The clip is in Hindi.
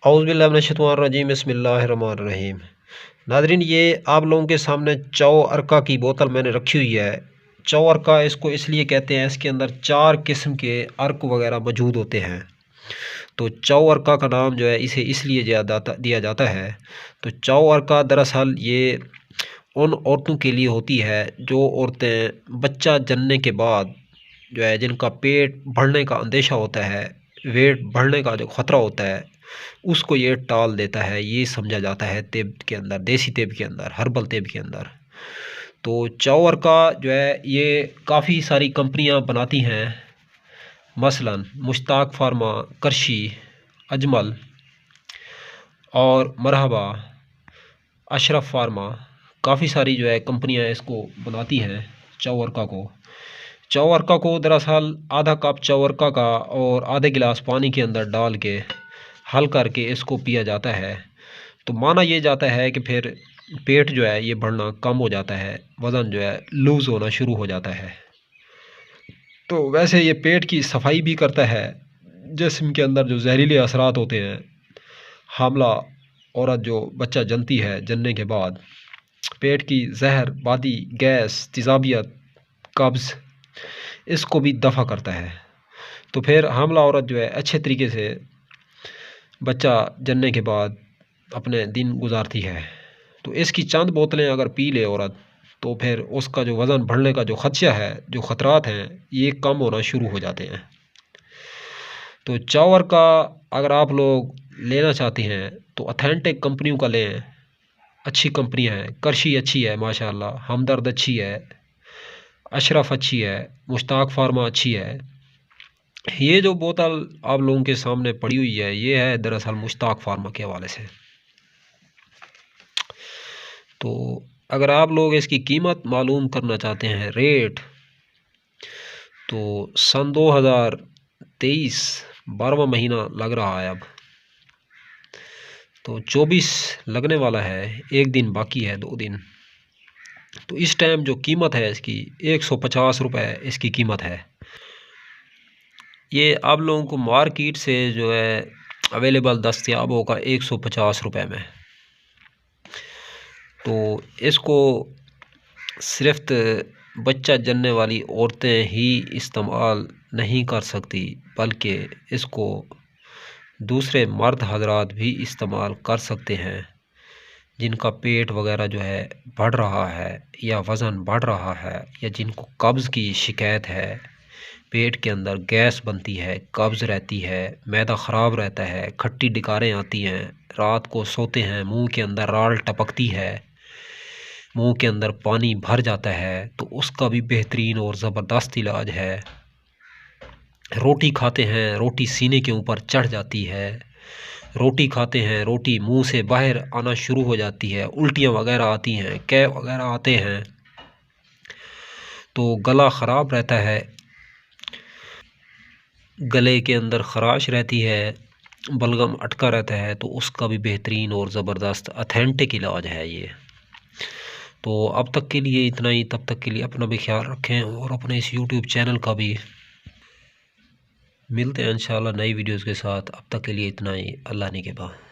औज़ुबिल्लाहि बिस्मिल्लाहिर्रहमानिर्रहीम। नाज़रीन, ये आप लोगों के सामने चौ अर्का की बोतल मैंने रखी हुई है। चौ अर्का इसको इसलिए कहते हैं, इसके अंदर 4 किस्म के अर्क वगैरह मौजूद होते हैं। तो चौ अर्का का नाम जो है इसे इसलिए दिया जाता है। तो चौ अर्का दरअसल ये उन औरतों के लिए होती है जो औरतें बच्चा जनने के बाद जो है जिनका पेट बढ़ने का अंदेशा होता है, वेट बढ़ने का जो ख़तरा होता है, उसको ये टाल देता है। ये समझा जाता है तिब के अंदर, देसी तिब के अंदर, हर्बल तिब के अंदर। तो चौ अर्का जो है ये काफ़ी सारी कंपनियां बनाती हैं, मसलन मुश्ताक फार्मा, करशी, अजमल और मरहबा, अशरफ फार्मा, काफ़ी सारी जो है कंपनियां इसको बनाती हैं चौ अर्का को। चौ अर्का को दरअसल आधा कप चौ अर्का का और आधे गिलास पानी के अंदर डाल के हल करके इसको पिया जाता है। तो माना ये जाता है कि फिर पेट जो है ये बढ़ना कम हो जाता है, वज़न जो है लूज़ होना शुरू हो जाता है। तो वैसे ये पेट की सफाई भी करता है। जिस्म के अंदर जो जहरीले असरात होते हैं, हामला औरत जो बच्चा जनती है, जनने के बाद पेट की जहर, बादी, गैस, तेज़ाबियत, कब्ज़, इसको भी दफ़ा करता है। तो फिर हामला औरत जो है अच्छे तरीके से बच्चा जनने के बाद अपने दिन गुजारती है। तो इसकी चंद बोतलें अगर पी ले औरत, तो फिर उसका जो वज़न बढ़ने का जो ख़दशा है, जो ख़तरात हैं, ये कम होना शुरू हो जाते हैं। तो चौ अर्का अगर आप लोग लेना चाहते हैं तो ऑथेंटिक कंपनियों का लें, अच्छी कंपनियां हैं। करशी अच्छी है माशाल्लाह, हमदर्द अच्छी है, अशरफ अच्छी है, मुश्ताक फार्मा अच्छी है। ये जो बोतल आप लोगों के सामने पड़ी हुई है, ये है दरअसल मुश्ताक फार्मा के हवाले से। तो अगर आप लोग इसकी कीमत मालूम करना चाहते हैं, रेट, तो सन 2023 12वां महीना लग रहा है अब, तो 24 लगने वाला है, एक दिन बाकी है, 2 दिन। तो इस टाइम जो कीमत है इसकी 150 रुपये इसकी कीमत है। ये आप लोगों को मार्केट से जो है अवेलेबल दस्तयाब होगा 150 रुपये में। तो इसको सिर्फ बच्चा जनने वाली औरतें ही इस्तेमाल नहीं कर सकती, बल्कि इसको दूसरे मर्द हजरात भी इस्तेमाल कर सकते हैं जिनका पेट वगैरह जो है बढ़ रहा है या वज़न बढ़ रहा है, या जिनको कब्ज़ की शिकायत है, पेट के अंदर गैस बनती है, कब्ज़ रहती है, मैदा ख़राब रहता है, खट्टी डिकारें आती हैं, रात को सोते हैं मुंह के अंदर राल टपकती है, मुंह के अंदर पानी भर जाता है, तो उसका भी बेहतरीन और ज़बरदस्त इलाज है। रोटी खाते हैं, रोटी सीने के ऊपर चढ़ जाती है, रोटी खाते हैं, रोटी मुंह से बाहर आना शुरू हो जाती है, उल्टियाँ वगैरह आती हैं, कै वगैरह आते हैं, तो गला ख़राब रहता है, गले के अंदर ख़राश रहती है, बलगम अटका रहता है, तो उसका भी बेहतरीन और ज़बरदस्त ऑथेंटिक इलाज है ये। तो अब तक के लिए इतना ही। तब तक के लिए अपना भी ख्याल रखें और अपने इस यूट्यूब चैनल का भी। मिलते हैं इंशाल्लाह नई वीडियोज़ के साथ। अब तक के लिए इतना ही। अल्लाह निगहबान।